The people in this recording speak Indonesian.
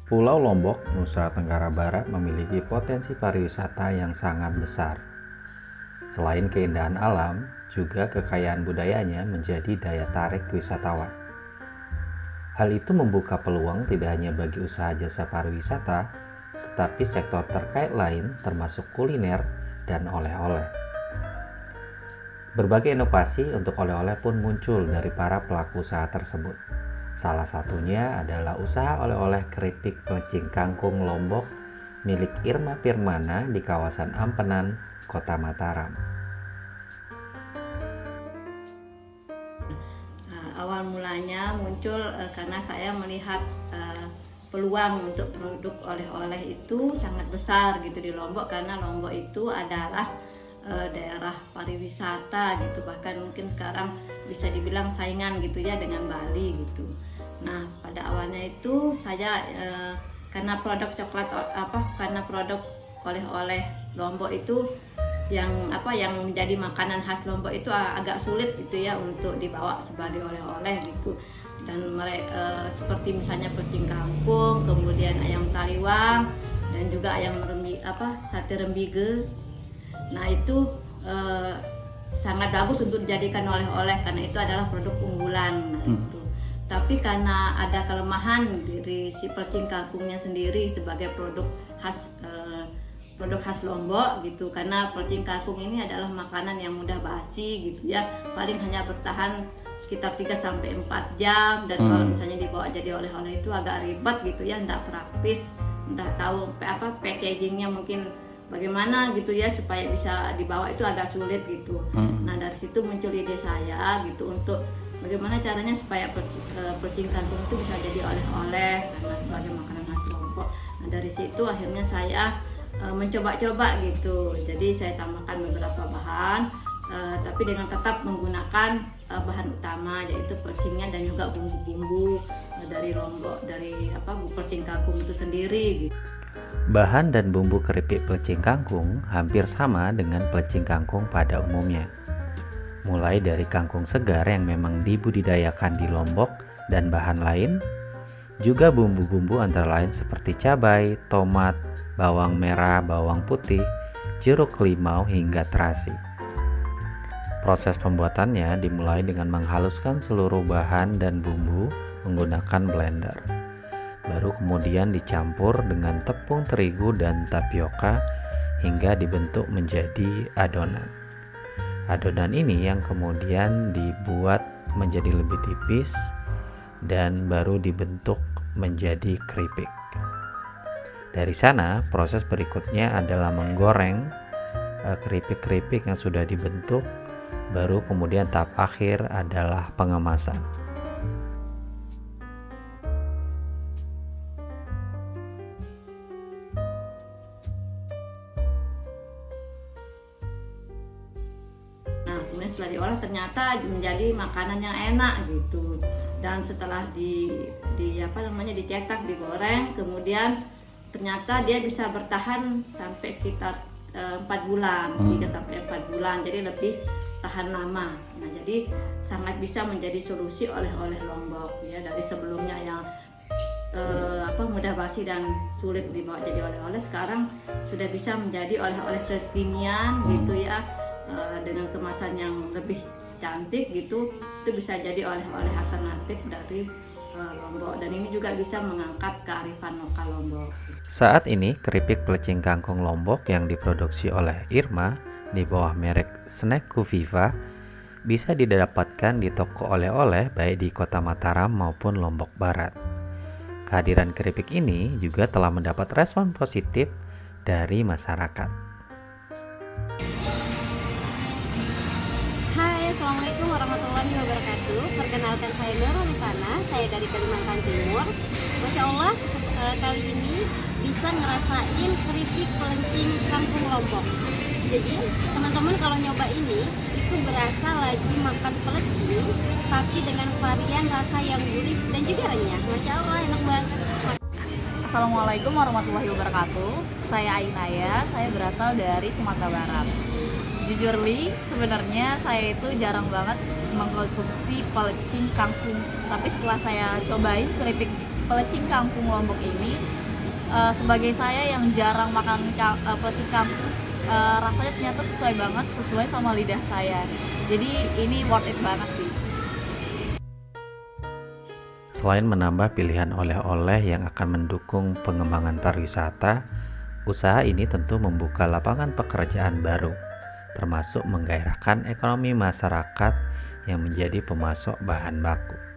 Pulau Lombok, Nusa Tenggara Barat memiliki potensi pariwisata yang sangat besar. Selain keindahan alam, juga kekayaan budayanya menjadi daya tarik wisatawan. Hal itu membuka peluang tidak hanya bagi usaha jasa pariwisata, tetapi sektor terkait lain termasuk kuliner dan oleh-oleh. Berbagai inovasi untuk oleh-oleh pun muncul dari para pelaku usaha tersebut. Salah satunya adalah usaha oleh-oleh keripik pelecing kangkung Lombok milik Irma Firmana di kawasan Ampenan, Kota Mataram. Awal mulanya muncul karena saya melihat peluang untuk produk oleh-oleh itu sangat besar gitu di Lombok, karena Lombok itu adalah daerah pariwisata gitu, bahkan mungkin sekarang bisa dibilang saingan gitu ya dengan Bali gitu. Nah, pada awalnya itu saya karena produk produk oleh-oleh Lombok itu yang menjadi makanan khas Lombok itu agak sulit gitu ya untuk dibawa sebagai oleh-oleh gitu. Dan mereka seperti misalnya pecing kangkung, kemudian ayam taliwang, dan juga sate rembige. Nah, itu sangat bagus untuk dijadikan oleh-oleh karena itu adalah produk unggulan. Nah, itu. Tapi karena ada kelemahan dari si pecing kangkungnya sendiri sebagai produk khas Lombok gitu, karena pecing kangkung ini adalah makanan yang mudah basi gitu ya, paling hanya bertahan sekitar 3-4 jam, dan kalau misalnya dibawa jadi oleh-oleh itu agak ribet gitu ya, enggak praktis, enggak tahu packagingnya mungkin bagaimana gitu ya supaya bisa dibawa itu agak sulit gitu. Nah, dari situ muncul ide saya gitu untuk bagaimana caranya supaya pecing kangkung itu bisa jadi oleh-oleh karena sebagai makanan khas Lombok. Nah, dari situ akhirnya saya mencoba-coba gitu. Jadi saya tambahkan beberapa bahan, tapi dengan tetap menggunakan bahan utama yaitu pecingnya dan juga bumbu-bumbu dari Lombok, dari pecing kangkung itu sendiri gitu. Bahan dan bumbu keripik pelecing kangkung hampir sama dengan pelecing kangkung pada umumnya. Mulai dari kangkung segar yang memang dibudidayakan di Lombok dan bahan lain, juga bumbu-bumbu antara lain seperti cabai, tomat, bawang merah, bawang putih, jeruk limau hingga terasi. Proses pembuatannya dimulai dengan menghaluskan seluruh bahan dan bumbu menggunakan blender. Baru kemudian dicampur dengan tepung terigu dan tapioka hingga dibentuk menjadi adonan. Adonan ini yang kemudian dibuat menjadi lebih tipis dan baru dibentuk menjadi keripik. Dari sana, proses berikutnya adalah menggoreng keripik-keripik yang sudah dibentuk, baru kemudian tahap akhir adalah pengemasan. Setelah diolah ternyata menjadi makanan yang enak gitu, dan setelah dicetak, digoreng, kemudian ternyata dia bisa bertahan sampai sekitar 4 bulan, 3-4 bulan, jadi lebih tahan lama. Nah, jadi sangat bisa menjadi solusi oleh-oleh Lombok ya, dari sebelumnya yang mudah basi dan sulit dibawa jadi oleh-oleh, sekarang sudah bisa menjadi oleh-oleh kekinian gitu ya, dengan kemasan yang lebih cantik gitu. Itu bisa jadi oleh-oleh alternatif dari Lombok, dan ini juga bisa mengangkat kearifan lokal Lombok. Saat ini keripik pelecing kangkung Lombok yang diproduksi oleh Irma di bawah merek Snackku Viva bisa didapatkan di toko oleh-oleh baik di Kota Mataram maupun Lombok Barat. Kehadiran keripik ini juga telah mendapat respon positif dari masyarakat. Assalamualaikum warahmatullahi wabarakatuh. Perkenalkan, saya Nurul Sana, saya dari Kalimantan Timur. Masya Allah, kali ini bisa ngerasain keripik pelecing kangkung Lombok. Jadi teman-teman kalau nyoba ini itu berasa lagi makan pelecing, tapi dengan varian rasa yang gurih dan juga renyah. Masya Allah, enak banget. Assalamualaikum warahmatullahi wabarakatuh. Saya Ainaya, saya berasal dari Sumatera Barat. Jujur li, sebenarnya saya itu jarang banget mengkonsumsi pelecing kangkung. Tapi setelah saya cobain keripik pelecing kangkung Lombok ini, sebagai saya yang jarang makan pelecing kangkung, rasanya ternyata sesuai banget, sesuai sama lidah saya. Jadi ini worth it banget sih. Selain menambah pilihan oleh-oleh yang akan mendukung pengembangan pariwisata, usaha ini tentu membuka lapangan pekerjaan baru, termasuk menggairahkan ekonomi masyarakat yang menjadi pemasok bahan baku.